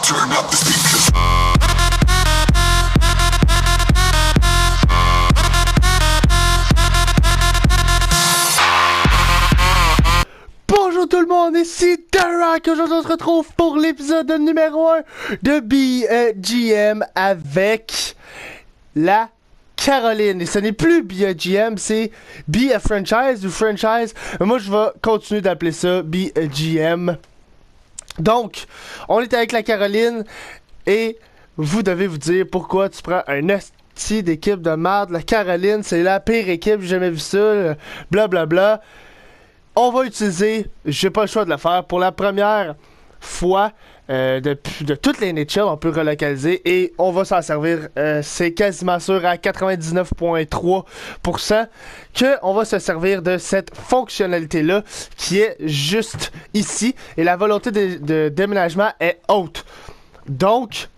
Turn up the speakers. Bonjour tout le monde, ici The Rock. Aujourd'hui on se retrouve pour l'épisode numéro 1 de BGM avec la Caroline. Et ce n'est plus BGM, c'est Be a Franchise ou Franchise. Moi je vais continuer d'appeler ça BGM. Donc, on est avec la Caroline et vous devez vous dire pourquoi tu prends un esti d'équipe de merde. La Caroline, c'est la pire équipe, j'ai jamais vu ça, blablabla. Bla, bla. On va utiliser, j'ai pas le choix de le faire, pour la première fois de toutes les NHL, on peut relocaliser et on va s'en servir, c'est quasiment sûr à 99,3% qu'on va se servir de cette fonctionnalité-là qui est juste ici et la volonté de déménagement est haute. Donc,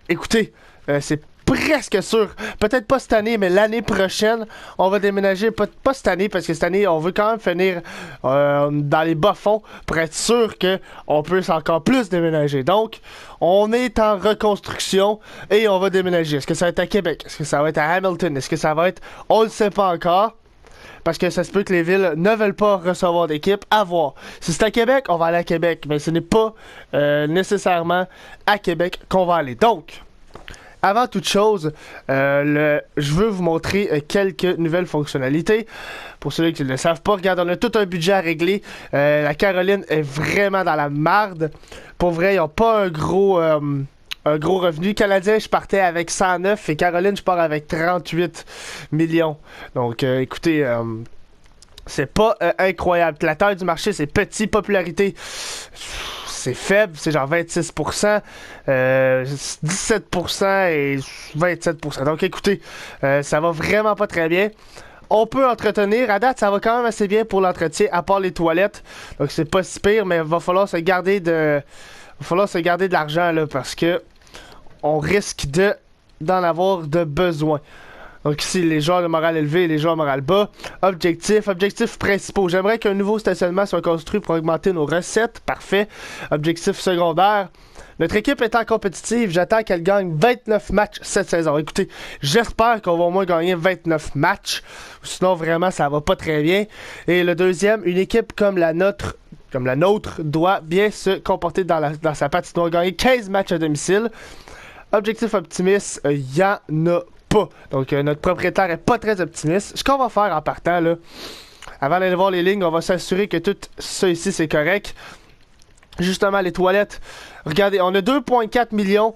écoutez, c'est presque sûr, peut-être pas cette année, mais l'année prochaine, on va déménager, pas cette année, parce que cette année, on veut quand même finir dans les bas-fonds pour être sûr qu'on peut encore plus déménager. Donc, on est en reconstruction et on va déménager. Est-ce que ça va être à Québec? Est-ce que ça va être à Hamilton? Est-ce que ça va être... On le sait pas encore. Parce que ça se peut que les villes ne veulent pas recevoir d'équipe. À voir. Si c'est à Québec, on va aller à Québec. Mais ce n'est pas nécessairement à Québec qu'on va aller. Donc... Avant toute chose, je veux vous montrer quelques nouvelles fonctionnalités. Pour ceux qui ne le savent pas, regarde, on a tout un budget à régler. La Caroline est vraiment dans la marde. Pour vrai, ils n'ont pas un gros revenu. Canadien, je partais avec 109 et Caroline, je pars avec 38 millions. Donc, écoutez... c'est pas incroyable. La taille du marché, c'est petit. Popularité, c'est faible. C'est genre 26%, 17% et 27%. Donc écoutez, ça va vraiment pas très bien. On peut entretenir. À date, ça va quand même assez bien pour l'entretien, à part les toilettes. Donc c'est pas si pire, mais il va falloir se garder de l'argent là, parce que on risque d'en avoir de besoin. Donc ici, les joueurs de morale élevé et les joueurs de morale bas. Objectifs principaux. J'aimerais qu'un nouveau stationnement soit construit pour augmenter nos recettes. Parfait. Objectif secondaire. Notre équipe étant compétitive, j'attends qu'elle gagne 29 matchs cette saison. Écoutez, j'espère qu'on va au moins gagner 29 matchs. Sinon, vraiment, ça va pas très bien. Et le deuxième, une équipe comme la nôtre doit bien se comporter dans sa patinoire, gagner 15 matchs à domicile. Objectif optimiste, il y en a pas. Donc, notre propriétaire est pas très optimiste. Ce qu'on va faire en partant, là, avant d'aller voir les lignes, on va s'assurer que tout ça ici, c'est correct. Justement, les toilettes. Regardez, on a 2,4 millions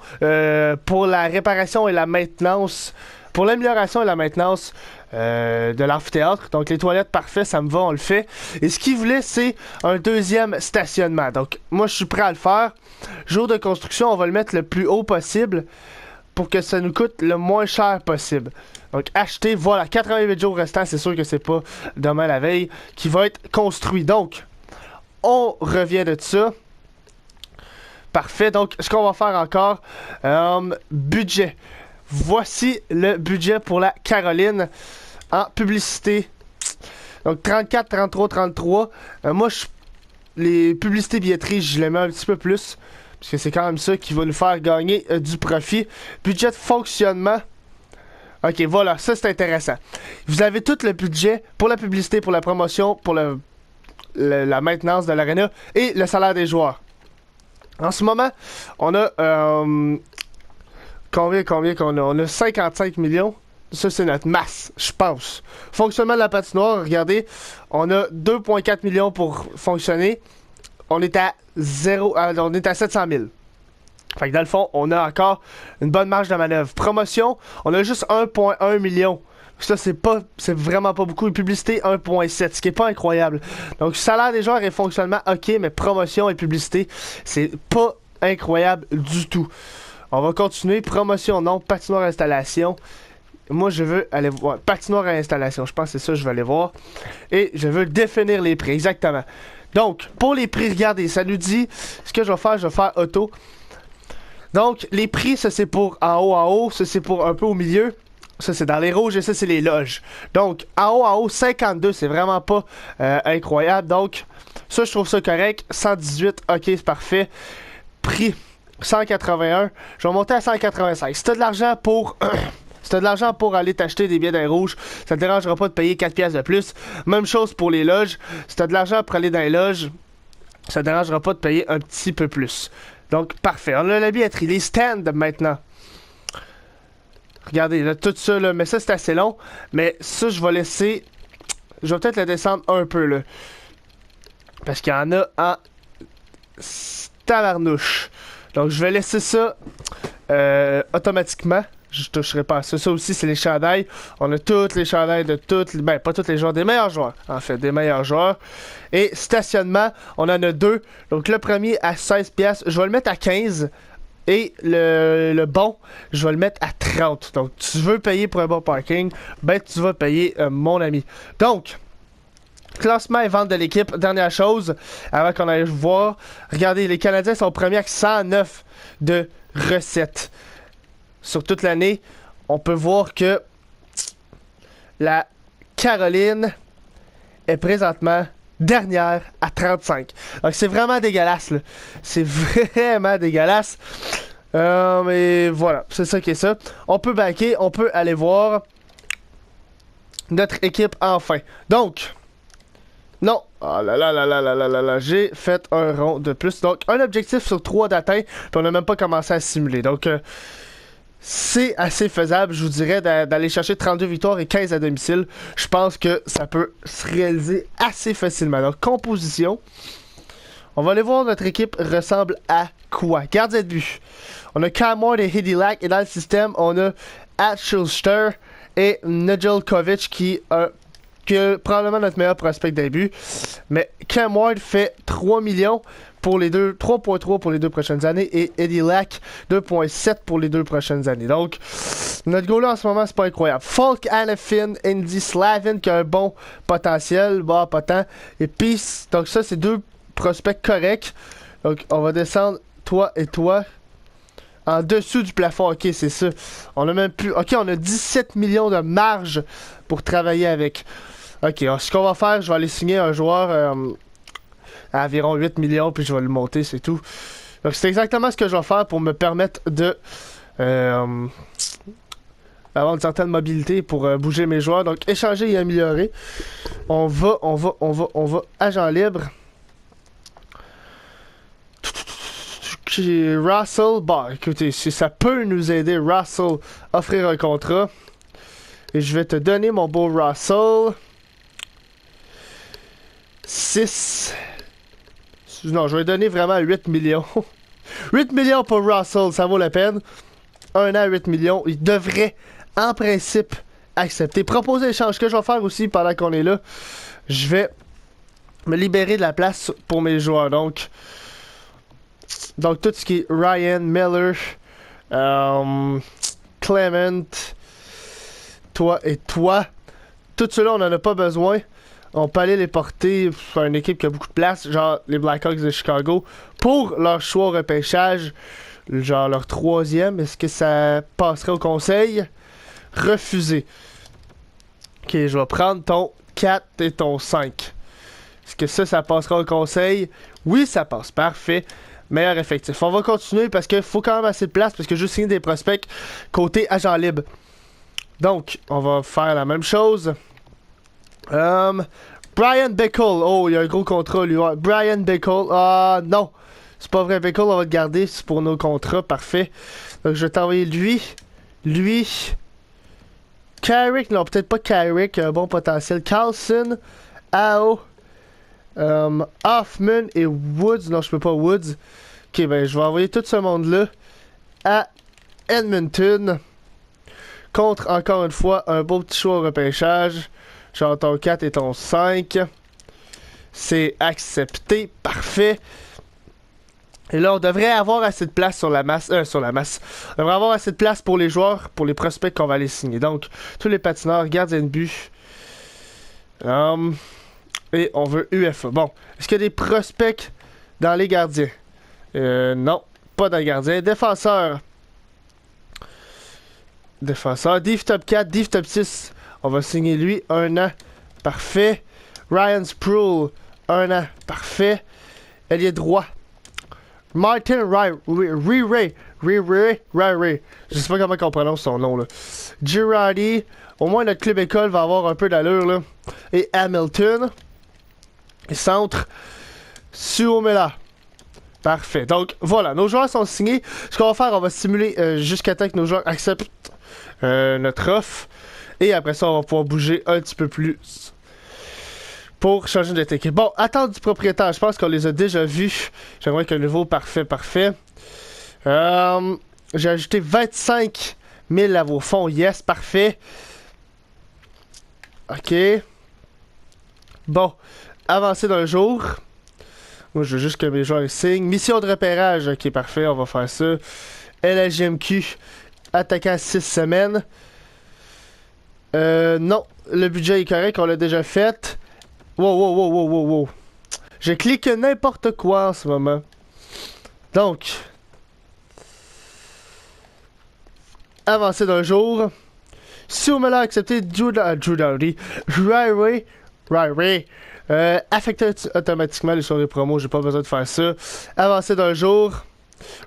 pour la réparation et la maintenance. Pour l'amélioration et la maintenance de l'amphithéâtre. Donc, les toilettes, parfait, ça me va, on le fait. Et ce qu'il voulait, c'est un deuxième stationnement. Donc, moi, je suis prêt à le faire. Jour de construction, on va le mettre le plus haut possible pour que ça nous coûte le moins cher possible. Donc, acheter, voilà, 88 jours restants, c'est sûr que c'est pas demain la veille, qui va être construit. Donc, on revient de ça. Parfait, donc, ce qu'on va faire encore, budget. Voici le budget pour la Caroline en publicité. Donc, 34, 33, 33. Moi, les publicités billetteries, je les mets un petit peu plus. Parce que c'est quand même ça qui va nous faire gagner du profit. Budget de fonctionnement. Ok, voilà, ça c'est intéressant. Vous avez tout le budget pour la publicité, pour la promotion, pour la maintenance de l'aréna et le salaire des joueurs. En ce moment, on a... combien qu'on a? On a 55 millions. Ça, c'est notre masse, je pense. Fonctionnement de la patinoire, regardez. On a 2,4 millions pour fonctionner. On est à 700 000. Fait que dans le fond, on a encore une bonne marge de manœuvre. Promotion, on a juste 1,1 million. Ça, c'est vraiment pas beaucoup. Une publicité, 1,7, ce qui est pas incroyable. Donc, salaire des joueurs et fonctionnement, ok, mais promotion et publicité, c'est pas incroyable du tout. On va continuer. Promotion, non. Patinoire installation. Moi, je veux aller voir. Patinoire à installation. Je pense que c'est ça que je vais aller voir. Et je veux définir les prix. Exactement. Donc, pour les prix, regardez, ça nous dit, ce que je vais faire auto. Donc, les prix, ça c'est pour en haut, ça c'est pour un peu au milieu. Ça c'est dans les rouges et ça c'est les loges. Donc, en haut, 52, c'est vraiment pas incroyable. Donc, ça je trouve ça correct. 118, ok, c'est parfait. Prix. 181. Je vais monter à 185. Si t'as de l'argent pour... Si t'as de l'argent pour aller t'acheter des billets dans les rouges, ça te dérangera pas de payer 4 pièces de plus. Même chose pour les loges. Si t'as de l'argent pour aller dans les loges, ça te dérangera pas de payer un petit peu plus. Donc, parfait. On a la billetterie. Les stands maintenant. Regardez, là, tout ça, là. Mais ça, c'est assez long. Mais ça, je vais laisser... Je vais peut-être le descendre un peu, là. Parce qu'il y en a en... tabarnouche. Donc, je vais laisser ça automatiquement. Je toucherai pas à ça. Ça aussi, c'est les chandails. On a toutes les chandails de toutes... Ben, pas tous les joueurs, des meilleurs joueurs. En fait, des meilleurs joueurs. Et stationnement, on en a deux. Donc, le premier à 16$. Je vais le mettre à 15$. Et le bon, je vais le mettre à 30$. Donc, tu veux payer pour un bon parking, ben, tu vas payer, mon ami. Donc, classement et vente de l'équipe. Dernière chose, avant qu'on aille voir. Regardez, les Canadiens sont premiers avec 109 de recettes. Sur toute l'année, on peut voir que la Caroline est présentement dernière à 35. Donc c'est vraiment dégueulasse, là. C'est vraiment dégueulasse. Mais voilà, c'est ça qui est ça. On peut backer, on peut aller voir notre équipe enfin. Donc, non. Oh là là là là là là là là. J'ai fait un rond de plus. Donc, un objectif sur 3 d'atteint. Puis on n'a même pas commencé à simuler. Donc, c'est assez faisable, je vous dirais, d'aller chercher 32 victoires et 15 à domicile. Je pense que ça peut se réaliser assez facilement. Donc, composition. On va aller voir notre équipe ressemble à quoi. Gardien de but. On a Cam Ward et Hidilak. Et dans le système, on a Atchilster et Nedeljkovic qui est probablement notre meilleur prospect de début. Mais Cam Ward fait 3 millions pour les deux, 3.3 pour les 2 prochaines années et Eddie Lack 2.7 pour les 2 prochaines années. Donc, notre goal là en ce moment, c'est pas incroyable. Falk, Anafin, Indy, Slavin qui a un bon potentiel, bon, pas tant. Et Peace, donc ça, c'est 2 prospects corrects. Donc, on va descendre toi et toi en dessous du plafond. Ok, c'est ça. On a même plus. Ok, on a 17 millions de marge pour travailler avec. Ok, alors, ce qu'on va faire, je vais aller signer un joueur à environ 8 millions, puis je vais le monter, c'est tout. Donc c'est exactement ce que je vais faire pour me permettre de avoir une certaine mobilité pour bouger mes joueurs. Donc échanger et améliorer. On va agent libre. Russell, bah écoutez, si ça peut nous aider, Russell, offrir un contrat. Et je vais te donner mon beau Russell. 6... Non, je vais donner vraiment 8 millions. 8 millions pour Russell, ça vaut la peine. 1 an, 8 millions. Il devrait, en principe, accepter. Proposer l'échange. Ce que je vais faire aussi pendant qu'on est là, je vais me libérer de la place pour mes joueurs. Donc tout ce qui est Ryan, Miller, Clement, toi et toi. Tout cela, on n'en a pas besoin. On peut aller les porter sur une équipe qui a beaucoup de place, genre les Blackhawks de Chicago, pour leur choix au repêchage, genre leur 3e. Est-ce que ça passerait au conseil? Refusé. Ok, je vais prendre ton 4 et ton 5. Est-ce que ça passera au conseil? Oui, ça passe. Parfait. Meilleur effectif. On va continuer parce qu'il faut quand même assez de place, parce que je signe des prospects côté agent libre. Donc, on va faire la même chose. Brian Bickle. Oh, il y a un gros contrat, lui. Brian Bickle. Ah, non. C'est pas vrai, Bickle, on va le garder. C'est pour nos contrats. Parfait. Donc, je vais t'envoyer lui. Lui. Carrick. Non, peut-être pas Carrick. Un bon potentiel. Carlson. Ao. Hoffman et Woods. Non, je peux pas Woods. Ok, ben, je vais envoyer tout ce monde-là à Edmonton. Contre, encore une fois, un beau petit choix au repêchage. Genre ton 4 et ton 5. C'est accepté. Parfait. Et là, on devrait avoir assez de place sur la masse. On devrait avoir assez de place pour les joueurs, pour les prospects qu'on va aller signer. Donc, tous les patineurs, gardiens de but. Et on veut UFA. Bon, est-ce qu'il y a des prospects dans les gardiens? Non, pas dans les gardiens. Défenseur. Div top 4, Div top 6. On va signer lui, 1 an. Parfait. Ryan Sproul, 1 an. Parfait. Ailier droit. Martin Ray. Je sais pas comment on prononce son nom, là. Girardi. Au moins, notre club école va avoir un peu d'allure, là. Et Hamilton. Et centre. Suomela. Parfait. Donc, voilà. Nos joueurs sont signés. Ce qu'on va faire, on va simuler jusqu'à temps que nos joueurs acceptent notre offre. Et après ça, on va pouvoir bouger un petit peu plus pour changer de équipe. Bon, attente du propriétaire. Je pense qu'on les a déjà vus. J'aimerais qu'un nouveau parfait. J'ai ajouté 25 000 à vos fonds. Yes, parfait. OK. Bon, avancer d'un jour. Moi, je veux juste que mes joueurs signent. Mission de repérage. OK, parfait, on va faire ça. LHGMQ, attaquant 6 semaines. Non, le budget est correct, on l'a déjà fait. Wow. Je clique n'importe quoi en ce moment. Donc, avancer d'un jour. Si on me l'a accepté, Riley, affecter automatiquement les soirées promo, j'ai pas besoin de faire ça. Avancer d'un jour.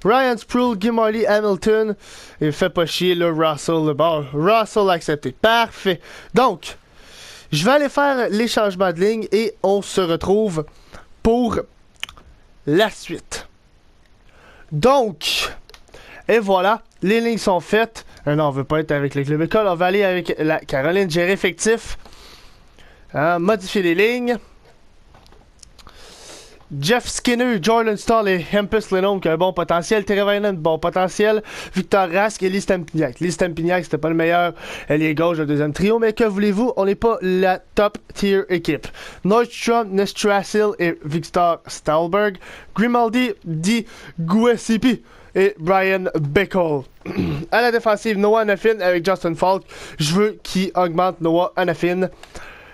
Ryan Sproul, Gimarley, Hamilton. Et fait pas chier le Russell, le bord. Russell accepté. Parfait. Donc, je vais aller faire les changements de ligne et on se retrouve pour la suite. Donc, et voilà, les lignes sont faites. Non, on veut pas être avec le club école, on va aller avec la Caroline, gérer effectif. Modifier les lignes. Jeff Skinner, Jordan Stahl et Hampus Lindholm qui a un bon potentiel. Teravainen, bon potentiel. Victor Rask et Lee Stampignac. Lee Stampignac, c'était pas le meilleur ailier gauche de deuxième trio, mais que voulez-vous, on n'est pas la top tier équipe. Nordstrom, Nestrasil et Victor Stahlberg. Grimaldi, Di Guesipi et Brian Bickle. À la défensive, Noah Hanifin avec Justin Falk. Je veux qu'il augmente Noah Hanifin.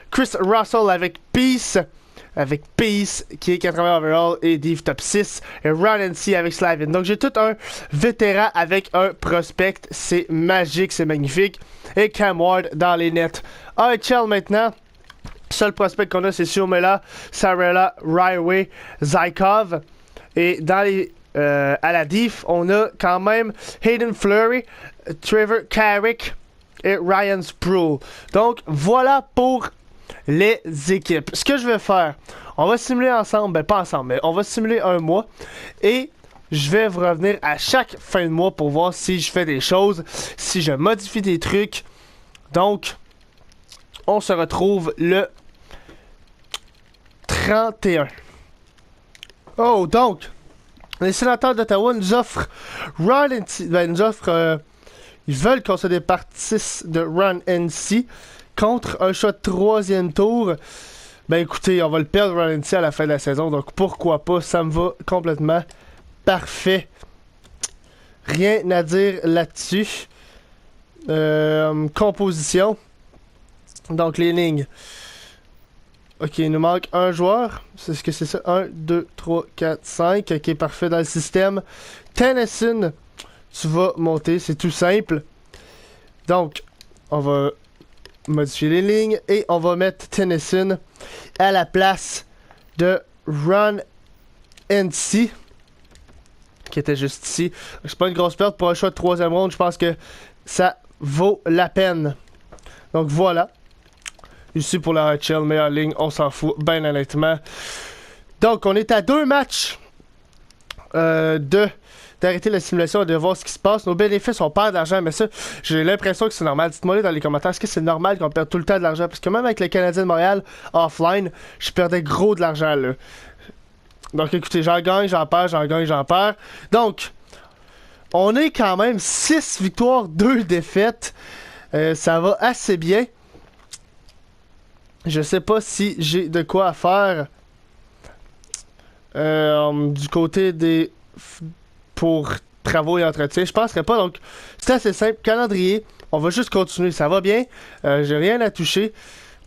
Chris Russell avec Peace qui est 80 overall et Div top 6 et Ryan C avec Slavin. Donc j'ai tout un vétéran avec un prospect, c'est magique, c'est magnifique. Et Cam Ward dans les nets. AHL maintenant, seul prospect qu'on a c'est Suomela, Sarella, Ryway, Zykov. Et dans les à la Div, on a quand même Hayden Fleury, Trevor Carrick et Ryan Sproul. Donc voilà pour les équipes. Ce que je vais faire, on va simuler ensemble, pas ensemble, mais on va simuler un mois et je vais vous revenir à chaque fin de mois pour voir si je fais des choses, si je modifie des trucs. Donc, on se retrouve le 31. Oh, donc, les sénateurs d'Ottawa nous offrent ils veulent qu'on se départisse de Run NC contre un choix de 3e tour. Ben écoutez, on va le perdre Ryan à la fin de la saison, donc pourquoi pas, ça me va complètement parfait. Rien à dire là-dessus. Composition. Donc les lignes. Ok, il nous manque un joueur. C'est ce que c'est ça? 1, 2, 3, 4, 5. Ok, parfait dans le système. Tennyson, tu vas monter, c'est tout simple. Donc, on va modifier les lignes et on va mettre Tennyson à la place de Run NC qui était juste ici. C'est pas une grosse perte pour un choix de 3e round, je pense que ça vaut la peine. Donc voilà. Ici pour la HL, meilleure ligne, on s'en fout, ben honnêtement. Donc on est à 2 matchs d'arrêter la simulation et de voir ce qui se passe. Nos bénéfices, on perd de l'argent, mais ça, j'ai l'impression que c'est normal. Dites-moi dans les commentaires, est-ce que c'est normal qu'on perde tout le temps de l'argent? Parce que même avec le Canadien de Montréal, offline, je perdais gros de l'argent, là. Donc écoutez, j'en gagne, j'en perds, j'en gagne, j'en perds. Donc, on est quand même 6 victoires, 2 défaites. Ça va assez bien. Je sais pas si j'ai de quoi à faire du côté des... pour travaux et entretien. Je penserais pas, donc c'est assez simple. Calendrier, on va juste continuer, ça va bien. J'ai rien à toucher.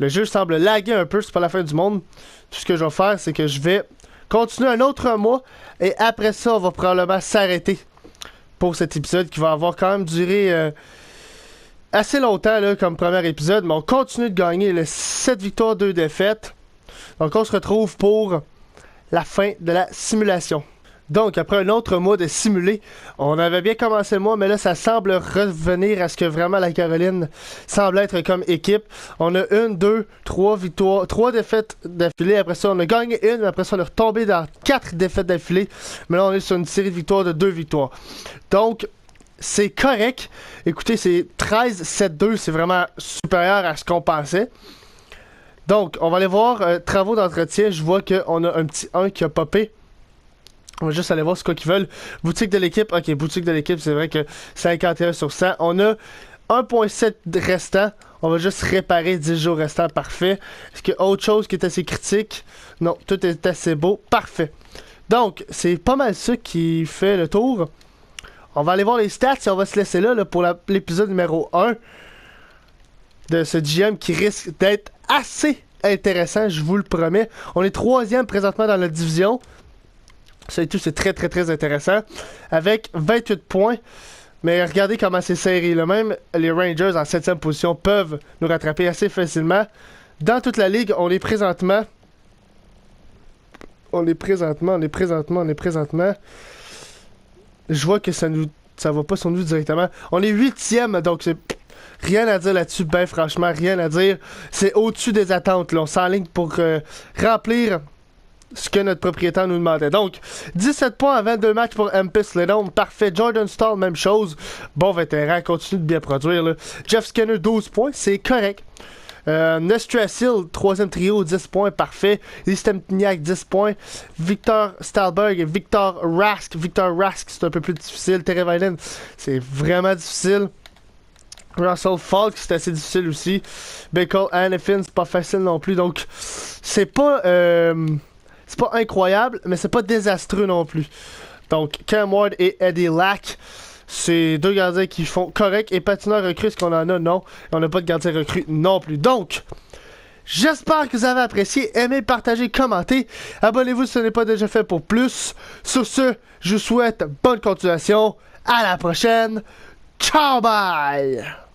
Le jeu semble laguer un peu, c'est pas la fin du monde. Tout ce que je vais faire, c'est que je vais continuer un autre mois et après ça, on va probablement s'arrêter pour cet épisode qui va avoir quand même duré assez longtemps là, comme premier épisode, mais on continue de gagner les 7 victoires, 2 défaites. Donc on se retrouve pour la fin de la simulation. Donc, après un autre mois de simulé, on avait bien commencé le mois, mais là, ça semble revenir à ce que vraiment la Caroline semble être comme équipe. On a 1, 2, 3 victoires, 3 défaites d'affilée. Après ça, on a gagné une, mais après ça, on est retombé dans 4 défaites d'affilée. Mais là, on est sur une série de victoires de 2 victoires. Donc, c'est correct. Écoutez, c'est 13-7-2, c'est vraiment supérieur à ce qu'on pensait. Donc, on va aller voir travaux d'entretien. Je vois qu'on a un petit 1 qui a popé. On va juste aller voir ce qu'ils veulent. Boutique de l'équipe. Ok, boutique de l'équipe, c'est vrai que 51 sur 100. On a 1.7 restant. On va juste réparer 10 jours restants. Parfait. Est-ce qu'il y a autre chose qui est assez critique? Non, tout est assez beau. Parfait. Donc, c'est pas mal ça qui fait le tour. On va aller voir les stats et on va se laisser là pour l'épisode numéro 1 de ce GM qui risque d'être assez intéressant, je vous le promets. On est 3e présentement dans la division. Ça et tout, c'est très très très intéressant. Avec 28 points. Mais regardez comment c'est serré. Là. Même les Rangers en 7e position peuvent nous rattraper assez facilement. Dans toute la ligue, on est présentement. Je vois que ça va pas sur nous directement. On est 8e, donc c'est rien à dire là-dessus, ben franchement, rien à dire. C'est au-dessus des attentes. Là. On s'enligne pour remplir ce que notre propriétaire nous demandait. Donc, 17 points à 22 matchs pour Empis Ledome. Parfait. Jordan Staal, même chose. Bon vétéran, continue de bien produire. Là. Jeff Skinner, 12 points. C'est correct. Nestrasil, 3e trio, 10 points. Parfait. Listemniak, 10 points. Victor Stahlberg et Victor Rask. Victor Rask, c'est un peu plus difficile. Terry Vailen, c'est vraiment difficile. Russell Falk, c'est assez difficile aussi. Bacon Hannafin, c'est pas facile non plus. Donc, c'est pas incroyable, mais c'est pas désastreux non plus. Donc, Cam Ward et Eddie Lack, c'est 2 gardiens qui font correct. Et patineur recrue, est-ce qu'on en a? Non. Et on n'a pas de gardien recrue non plus. Donc, j'espère que vous avez apprécié. Aimez, partagez, commentez. Abonnez-vous si ce n'est pas déjà fait pour plus. Sur ce, je vous souhaite bonne continuation. À la prochaine. Ciao, bye!